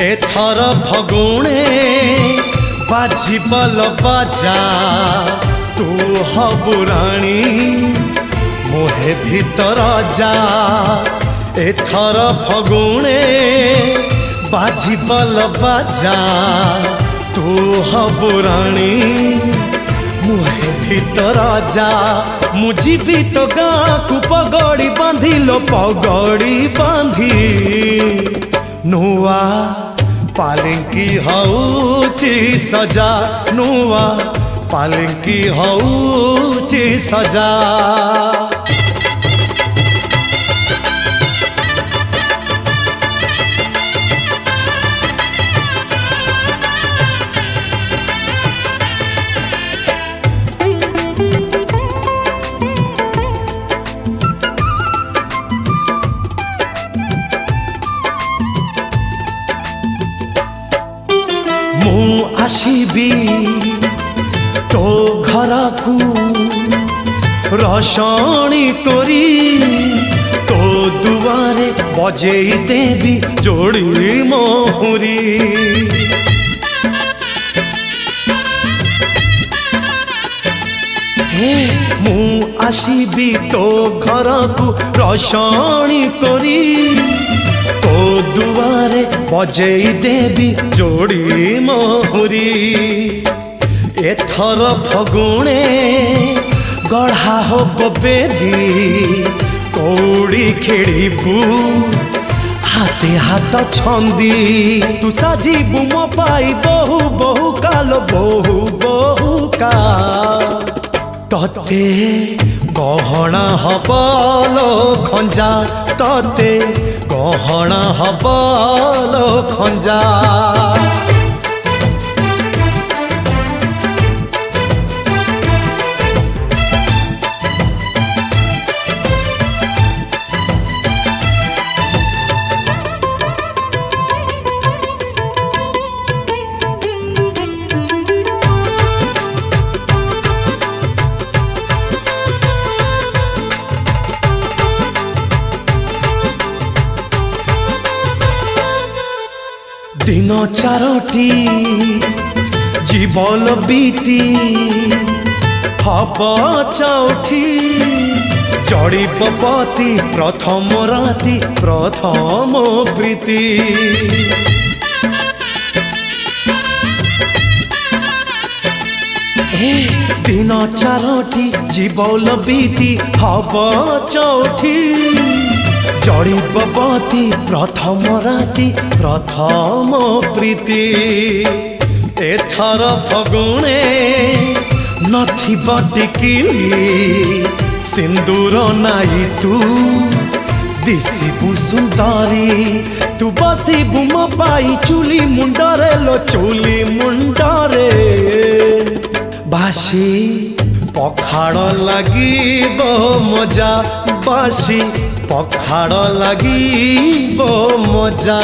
एथर फगुणे बाजिबल बाजा तू हबु राणी मोहे भीतर जा। एथर फगुणे बाजिबल बाजा तू हबु राणी मुहे भीतर जा। मु जीवी तो गाँ को पगड़ी बांधी लो पगड़ी बांधी नुआ पालिंकी हऊची सजा नुआ पालिंकी हऊची सजा। आसीबी तो घर को रसणी करी तो दुआरे बजेई देवी जोड़ी मोहरी। मु आसीबी तो घर को रसणी करी तो दुआरे बजेई देवी जोड़ी मोहरी। एथर फगुणे गढ़ा हो बेदी कौड़ी खेड़बू हाथे हाथ छंदी तू साजिबू मो पाई बहु बहु काल बहु बहु का तते गहना हबलो खंजा तते गहना हबलो खंजा। दिन चारोटी जीवन बीती हब चौठी जड़ी पपति प्रथम राति प्रथम प्रीति। दिन चारोटी जीवन बीती हब चौठी जड़ी पपति प्रथम राति प्रथम प्रीति। एथर फगुणे नथिब टिकिली सिंदूर नाई तू दिसिबु सुंदरी तू बसिबु मो पाई चुली मुंडरे लो चुली मुंडरे। बासी पखाड़ लागिब मजा बासी पखाड़ लागिब मजा।